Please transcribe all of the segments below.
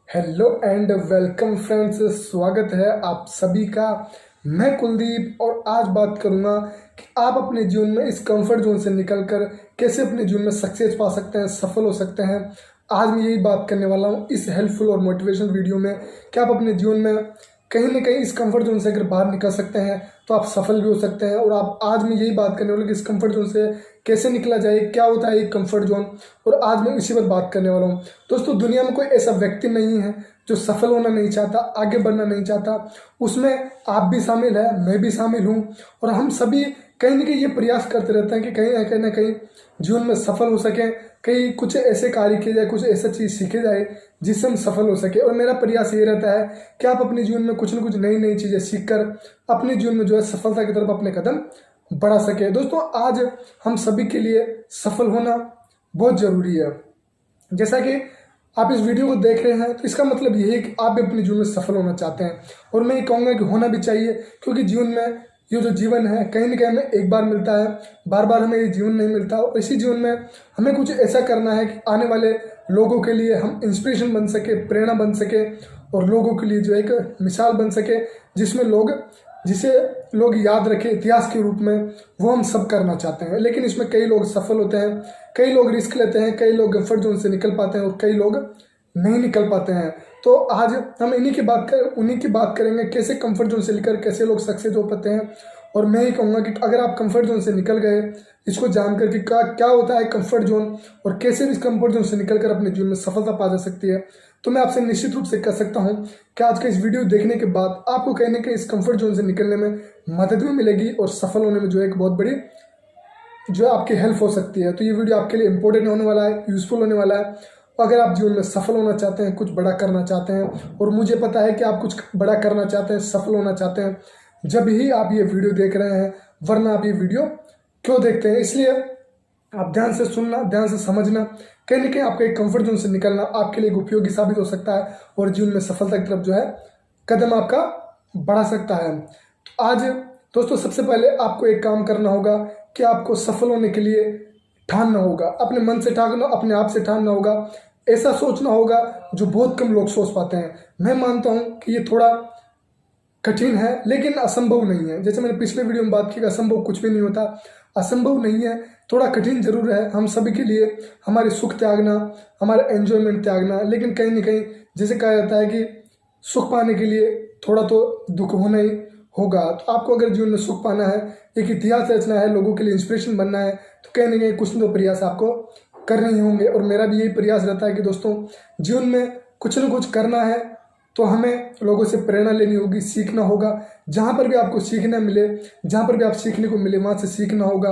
Hello and welcome friends, स्वागत है आप सभी का। मैं कुलदीप और आज बात करूंगा कि आप अपने जीवन में इस कंफर्ट जोन से निकलकर कैसे अपने जीवन में सक्सेस पा सकते हैं, सफल हो सकते हैं। आज मैं यही बात करने वाला हूं इस हेल्पफुल और मोटिवेशनल वीडियो में कि आप अपने जीवन में कहीं ना कहीं इस कंफर्ट जोन से अगर बाहर निकल सकते हैं तो आप सफल भी हो सकते हैं। और आप आज मैं यही बात करने वाला हूँ कि इस कंफर्ट जोन से कैसे निकला जाए, क्या होता है ये कंफर्ट जोन, और आज मैं इसी पर बात करने वाला हूँ। दोस्तों, दुनिया में कोई ऐसा व्यक्ति नहीं है जो सफल होना नहीं चाहता, आगे बढ़ना नहीं चाहता। उसमें आप भी शामिल है, मैं भी शामिल हूँ। और हम सभी कहीं ना कहीं ये प्रयास करते रहते हैं कि कहीं ना कहीं जीवन में सफल हो सकें, कहीं कुछ ऐसे कार्य किए जाए, कुछ ऐसा चीज़ सीखे जाए जिससे हम सफल हो सके। और मेरा प्रयास ये रहता है कि आप अपने जीवन में कुछ ना कुछ नई नई चीज़ें सीखकर अपने जीवन में जो है सफलता की तरफ अपने कदम बढ़ा सके। दोस्तों, आज हम सभी के लिए सफल होना बहुत ज़रूरी है। जैसा कि आप इस वीडियो को देख रहे हैं तो इसका मतलब यही है कि आप भी अपने जीवन में सफल होना चाहते हैं। और मैं ये कहूँगा कि होना भी चाहिए, क्योंकि जीवन में ये जो जीवन है कहीं ना कहीं हमें एक बार मिलता है, बार बार हमें ये जीवन नहीं मिलता। और इसी जीवन में हमें कुछ ऐसा करना है कि आने वाले लोगों के लिए हम इंस्पिरेशन बन सके, प्रेरणा बन सके, और लोगों के लिए जो एक मिसाल बन सके जिसे लोग याद रखें इतिहास के रूप में। वो हम सब करना चाहते हैं, लेकिन इसमें कई लोग सफल होते हैं, कई लोग रिस्क लेते हैं, कई लोग कंफर्ट जोन से निकल पाते हैं और कई लोग नहीं निकल पाते हैं। तो आज हम उन्हीं की बात करेंगे, कैसे कंफर्ट जोन से निकल कैसे लोग सक्सेस हो पाते हैं। और मैं ही कहूँगा कि अगर आप कंफर्ट जोन से निकल गए, इसको जानकर कि क्या होता है कंफर्ट जोन और कैसे भी इस कंफर्ट जोन से निकलकर अपने जीवन में सफलता पा जा सकती है, तो मैं आपसे निश्चित रूप से कह सकता हूं कि आज का इस वीडियो देखने के बाद आपको कहीं ना कहीं इस कंफर्ट जोन से निकलने में मदद भी मिलेगी और सफल होने में जो एक बहुत बड़ी जो है आपकी हेल्प हो सकती है। तो ये वीडियो आपके लिए इंपॉर्टेंट होने वाला है, यूजफुल होने वाला है। अगर आप जीवन में सफल होना चाहते हैं, कुछ बड़ा करना चाहते हैं, और मुझे पता है कि आप कुछ बड़ा करना चाहते हैं, सफल होना चाहते हैं, जब ही आप ये वीडियो देख रहे हैं, वरना आप ये वीडियो क्यों देखते हैं। इसलिए आप ध्यान से सुनना, ध्यान से समझना, कहीं ना कहीं आपके एक कंफर्ट जोन से निकलना आपके लिए उपयोगी साबित हो सकता है और जीवन में सफलता की तरफ जो है कदम आपका बढ़ा सकता है। तो आज दोस्तों, सबसे पहले आपको एक काम करना होगा कि आपको सफल होने के लिए ठानना होगा, अपने मन से ठानना, अपने आप से ठानना होगा। ऐसा सोचना होगा जो बहुत कम लोग सोच पाते हैं। मैं मानता हूं कि ये थोड़ा कठिन है, लेकिन असंभव नहीं है। जैसे मैंने पिछले वीडियो में बात की, असंभव कुछ भी नहीं होता, असंभव नहीं है, थोड़ा कठिन जरूर है हम सभी के लिए, हमारे सुख त्यागना, हमारा एंजॉयमेंट त्यागना। लेकिन कहीं ना कहीं जैसे कहा जाता है कि सुख पाने के लिए थोड़ा तो दुख होना ही होगा। तो आपको अगर जीवन में सुख पाना है, एक इतिहास रचना है, लोगों के लिए इंस्पिरेशन बनना है, तो कहीं ना कहीं कुछ न प्रयास आपको करने ही होंगे। और मेरा भी यही प्रयास रहता है कि दोस्तों, जीवन में कुछ न कुछ करना है तो हमें लोगों से प्रेरणा लेनी होगी, सीखना होगा। जहाँ पर भी आपको सीखना मिले, जहाँ पर भी आप सीखने को मिले, वहाँ से सीखना होगा।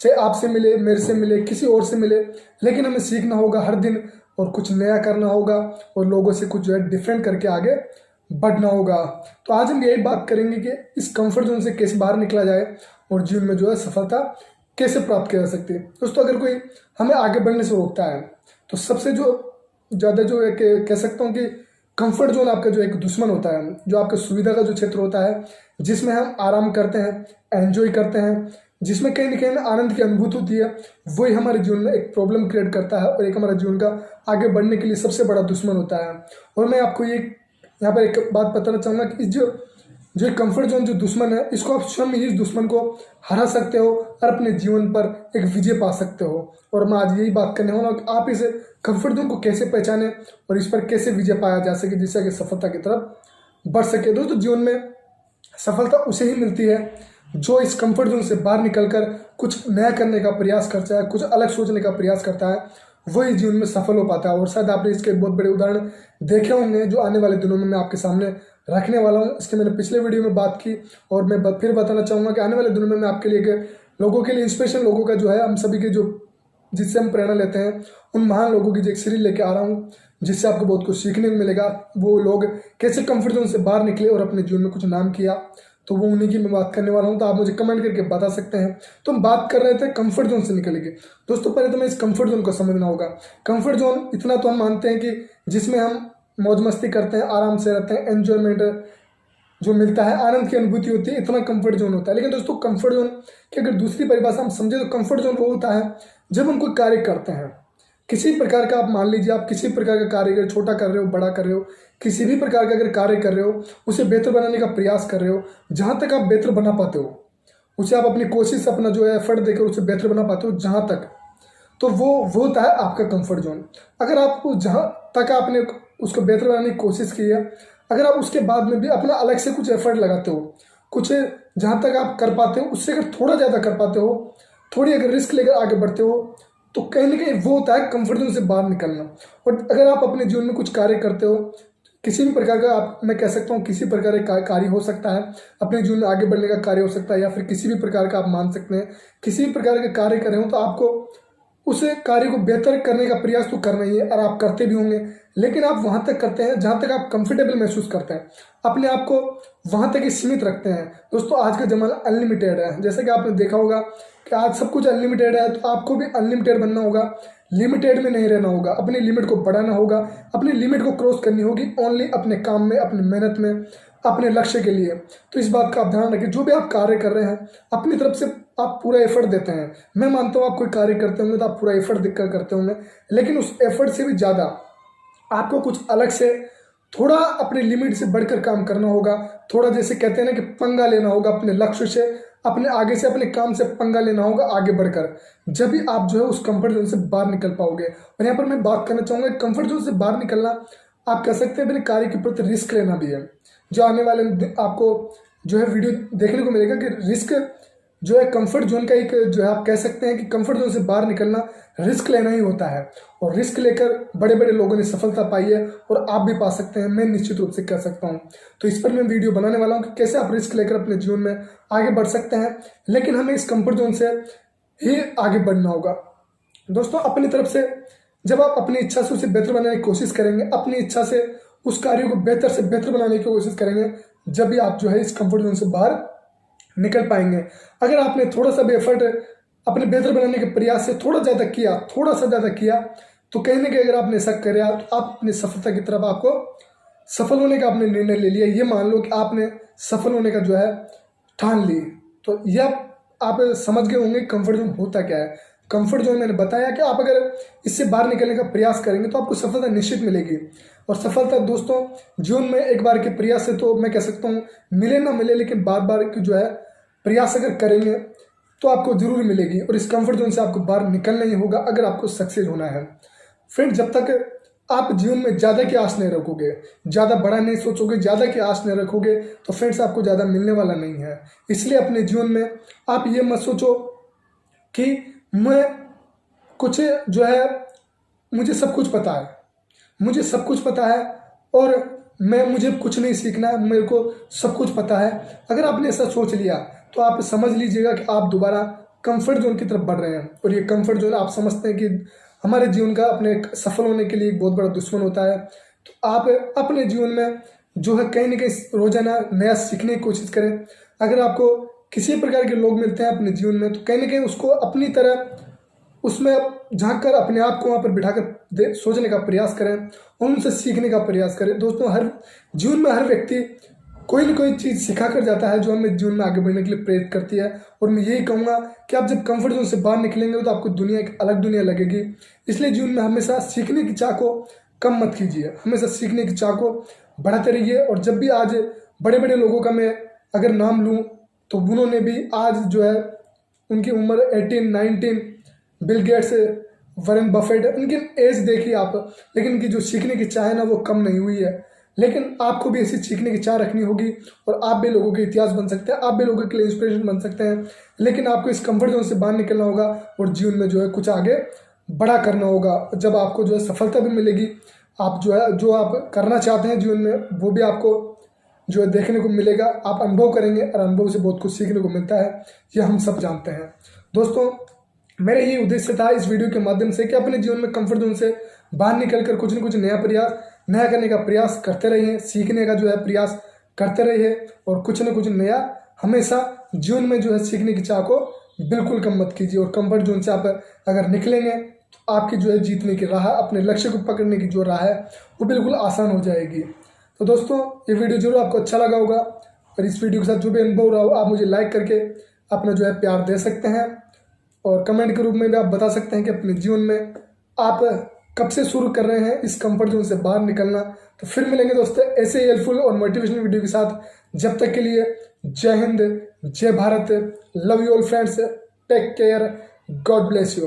चाहे आपसे मिले, मेरे से मिले, किसी और से मिले, लेकिन हमें सीखना होगा हर दिन और कुछ नया करना होगा और लोगों से कुछ जो है डिफरेंट करके आगे बढ़ना होगा। तो आज हम यही बात करेंगे कि इस कंफर्ट जोन से कैसे बाहर निकला जाए और जीवन में जो है सफलता कैसे प्राप्त की जा सकती है। दोस्तों, अगर कोई हमें आगे बढ़ने से रोकता है तो सबसे जो ज़्यादा जो है कह सकता हूँ कि कंफर्ट जोन आपका जो एक दुश्मन होता है, जो आपके सुविधा का जो क्षेत्र होता है, जिसमें हम आराम करते हैं, एंजॉय करते हैं, जिसमें कहीं ना कहीं आनंद की अनुभूति होती है, वही हमारे जीवन में एक प्रॉब्लम क्रिएट करता है और एक हमारे जीवन का आगे बढ़ने के लिए सबसे बड़ा दुश्मन होता है। और मैं आपको ये यहाँ पर एक बात बताना चाहूँगा कि इस जो कंफर्ट जोन जो दुश्मन है, इसको आप स्वयं ही इस दुश्मन को हरा सकते हो और अपने जीवन पर एक विजय पा सकते हो। और मैं आज यही बात करने वाला हूँ कि आप इस कंफर्ट जोन को कैसे पहचाने और इस पर कैसे विजय पाया जा सके, जिससे कि सफलता की तरफ बढ़ सके। दोस्तों, जीवन में सफलता उसे ही मिलती है जो इस कंफर्ट जोन से बाहर निकलकर कुछ नया करने का प्रयास करता है, कुछ अलग सोचने का प्रयास करता है, वही जीवन में सफल हो पाता है। और शायद आपने इसके बहुत बड़े उदाहरण देखे होंगे जो आने वाले दिनों में मैं आपके सामने रखने वाला हूँ। इसके मैंने पिछले वीडियो में बात की और मैं फिर बताना चाहूँगा कि आने वाले दिनों में मैं आपके लिए लोगों के लिए इंस्पिरेशन, लोगों का जो है हम सभी के जो जिससे हम प्रेरणा लेते हैं, उन महान लोगों की जो एक सीरीज लेके आ रहा हूँ, जिससे आपको बहुत कुछ सीखने को मिलेगा। वो लोग कैसे कंफर्ट जोन से बाहर निकले और अपने जीवन में कुछ नाम किया, तो वो उन्हीं की मैं बात करने वाला हूँ। तो आप मुझे कमेंट करके बता सकते हैं। तो हम बात कर रहे थे कंफर्ट जोन से निकलेंगे। दोस्तों, पहले तो मैं इस कंफर्ट जोन को समझना होगा। कंफर्ट जोन इतना तो हम मानते हैं कि जिसमें हम मौज मस्ती करते हैं, आराम से रहते हैं, एंजॉयमेंट जो मिलता है, आनंद की अनुभूति होती है, इतना कंफर्ट जोन होता है। लेकिन दोस्तों, कंफर्ट जोन की अगर दूसरी परिभाषा हम समझे तो कंफर्ट जोन वो होता है जब हम कोई कार्य करते हैं, किसी प्रकार का आप मान लीजिए आप किसी प्रकार का कार्य कर, छोटा कर रहे हो, बड़ा कर रहे हो, किसी भी प्रकार का अगर कार्य कर रहे हो, उसे बेहतर बनाने का प्रयास कर रहे हो, जहाँ तक आप बेहतर बना पाते हो उसे आप अपनी कोशिश, अपना जो है एफर्ट देकर उसे बेहतर बना पाते हो जहाँ तक, तो वो होता है आपका कंफर्ट जोन। अगर आपको जहाँ तक आपने उसको बेहतर बनाने की कोशिश की है, अगर आप उसके बाद में भी अपना अलग से कुछ एफर्ट लगाते हो, कुछ जहाँ तक आप कर पाते हो उससे अगर थोड़ा ज़्यादा कर पाते हो, थोड़ी अगर रिस्क लेकर आगे बढ़ते हो, तो कहीं ना कहीं वो होता है कंफर्ट जोन से बाहर निकलना। और अगर आप अपने जीवन में कुछ कार्य करते हो, किसी भी प्रकार का आप, मैं कह सकता हूँ किसी प्रकार का कार्य हो सकता है, अपने जीवन में आगे बढ़ने का कार्य हो सकता है, या फिर किसी भी प्रकार का आप मान सकते हैं किसी भी प्रकार के कार्य कर रहे हो, तो आपको उस कार्य को बेहतर करने का प्रयास तो करना ही है और आप करते भी होंगे। लेकिन आप वहाँ तक करते हैं जहाँ तक आप कंफर्टेबल महसूस करते हैं, अपने आप को वहाँ तक ही सीमित रखते हैं। दोस्तों आज का ज़माना अनलिमिटेड है, जैसे कि आपने देखा होगा कि आज सब कुछ अनलिमिटेड है, तो आपको भी अनलिमिटेड बनना होगा, लिमिटेड में नहीं रहना होगा, अपनी लिमिट को बढ़ाना होगा, अपनी लिमिट को क्रॉस करनी होगी ओनली अपने काम में, अपनी मेहनत में, अपने लक्ष्य के लिए। तो इस बात का आप ध्यान रखें, जो भी आप कार्य कर रहे हैं अपनी तरफ से आप पूरा एफर्ट देते हैं। मैं मानता हूँ आप कोई कार्य करते होंगे तो आप पूरा एफर्ट देकर करते होंगे, लेकिन उस एफर्ट से भी ज़्यादा आपको कुछ अलग से थोड़ा अपनी लिमिट से बढ़कर काम करना होगा। थोड़ा जैसे कहते हैं ना कि पंगा लेना होगा अपने लक्ष्य से, अपने आगे से, अपने काम से पंगा लेना होगा आगे बढ़कर, जब भी आप जो है उस कंफर्ट जोन से बाहर निकल पाओगे। और यहाँ पर मैं बात करना चाहूँगा, कंफर्ट जोन से बाहर निकलना आप कह सकते हैं अपने कार्य के प्रति रिस्क लेना भी है। जो आने वाले आपको जो है वीडियो देखने को मिलेगा कि रिस्क जो है कंफर्ट जोन का एक जो है आप कह सकते हैं कि कंफर्ट जोन से बाहर निकलना रिस्क लेना ही होता है। और रिस्क लेकर बड़े बड़े लोगों ने सफलता पाई है और आप भी पा सकते हैं, मैं निश्चित रूप से कह सकता हूं। तो इस पर मैं वीडियो बनाने वाला हूं कि कैसे आप रिस्क लेकर अपने जीवन में आगे बढ़ सकते हैं, लेकिन हमें इस कंफर्ट जोन से ही आगे बढ़ना होगा। दोस्तों अपनी तरफ से जब आप अपनी इच्छा से उसे बेहतर बनाने की कोशिश करेंगे, अपनी इच्छा से उस कार्य को बेहतर से बेहतर बनाने की कोशिश करेंगे, जब भी आप जो है इस कंफर्ट जोन से बाहर निकल पाएंगे। अगर आपने थोड़ा सा भी एफर्ट अपने बेहतर बनाने के प्रयास से थोड़ा ज़्यादा किया, थोड़ा सा ज़्यादा किया, तो कहीं ना कहीं अगर आपने ऐसा किया तो आप अपनी सफलता की तरफ, आपको सफल होने का आपने निर्णय ले लिया, ये मान लो कि आपने सफल होने का जो है ठान ली। तो यह आप समझ गए होंगे कंफर्ट जोन होता क्या है। कंफर्ट जोन मैंने बताया कि आप अगर इससे बाहर निकलने का प्रयास करेंगे तो आपको सफलता निश्चित मिलेगी। और सफलता दोस्तों जीवन में एक बार के प्रयास से तो मैं कह सकता हूँ मिले ना मिले, लेकिन बार बार की जो है प्रयास अगर करेंगे तो आपको जरूर मिलेगी। और इस कंफर्ट जोन से आपको बाहर निकलना ही होगा अगर आपको सक्सेस होना है। फ्रेंड जब तक आप जीवन में ज़्यादा की आस नहीं रखोगे, ज़्यादा बड़ा नहीं सोचोगे, ज़्यादा की आस नहीं रखोगे, तो फ्रेंड्स आपको ज़्यादा मिलने वाला नहीं है। इसलिए अपने जीवन में आप ये मत सोचो कि मैं कुछ जो है मुझे सब कुछ पता है, मुझे सब कुछ पता है और मुझे कुछ नहीं सीखना है, मेरे को सब कुछ पता है। अगर आपने ऐसा सोच लिया तो आप समझ लीजिएगा कि आप दोबारा कंफर्ट जोन की तरफ बढ़ रहे हैं। और ये कंफर्ट जोन आप समझते हैं कि हमारे जीवन का अपने सफल होने के लिए एक बहुत बड़ा दुश्मन होता है। तो आप अपने जीवन में जो है कहीं ना कहीं रोजाना नया सीखने की कोशिश करें। अगर आपको किसी प्रकार के लोग मिलते हैं अपने जीवन में, तो कहीं ना कहीं उसको अपनी तरह उसमें झांक कर अपने आप को वहाँ पर बिठाकर सोचने का प्रयास करें और उनसे सीखने का प्रयास करें। दोस्तों हर जीवन में हर व्यक्ति कोई ना कोई चीज़ सिखा कर जाता है जो हमें जीवन में आगे बढ़ने के लिए प्रेरित करती है। और मैं यही कहूँगा कि आप जब कंफर्ट जोन से बाहर निकलेंगे तो आपको दुनिया एक अलग दुनिया लगेगी। इसलिए जीवन में हमेशा सीखने की चाह को कम मत कीजिए, हमेशा सीखने की चाह को बढ़ाते रहिए। और जब भी आज बड़े बड़े लोगों का मैं अगर नाम लूँ तो उन्होंने भी आज जो है उनकी उम्र 18, 19, बिल गेट्स, वॉरेन बफेट, उनकी एज देखिए आप, लेकिन उनकी जो सीखने की चाह है ना वो कम नहीं हुई है। लेकिन आपको भी ऐसी सीखने की चाह रखनी होगी और आप भी लोगों के इतिहास बन सकते हैं, आप भी लोगों के लिए इंस्पिरेशन बन सकते हैं। लेकिन आपको इस कंफर्ट जोन से बाहर निकलना होगा और जीवन में जो है कुछ आगे बड़ा करना होगा। जब आपको जो है सफलता भी मिलेगी, आप जो है जो आप करना चाहते हैं जीवन में वो भी आपको जो है देखने को मिलेगा, आप अनुभव करेंगे और अनुभव से बहुत कुछ सीखने को मिलता है, ये हम सब जानते हैं। दोस्तों मेरा यही उद्देश्य था इस वीडियो के माध्यम से कि अपने जीवन में कंफर्ट जोन से बाहर निकलकर कुछ न कुछ नया करने का प्रयास करते रहिए, सीखने का जो है प्रयास करते रहिए और कुछ न कुछ नया हमेशा जीवन में जो है सीखने की चाह को बिल्कुल कम मत कीजिए। और कंफर्ट जोन से आप अगर निकलेंगे तो आपकी जो है जीतने की राह, अपने लक्ष्य को पकड़ने की जो राह है वो बिल्कुल आसान हो जाएगी। तो दोस्तों ये वीडियो जरूर आपको अच्छा लगा होगा और इस वीडियो के साथ जो भी अनुभव रहा हो आप मुझे लाइक करके अपना जो है प्यार दे सकते हैं और कमेंट के रूप में भी आप बता सकते हैं कि अपने जीवन में आप कब से शुरू कर रहे हैं इस कंफर्ट जोन से बाहर निकलना। तो फिर मिलेंगे दोस्तों ऐसे ही हेल्पफुल और मोटिवेशनल वीडियो के साथ। जब तक के लिए जय हिंद, जय Bharat, love you all friends, take care, God bless you.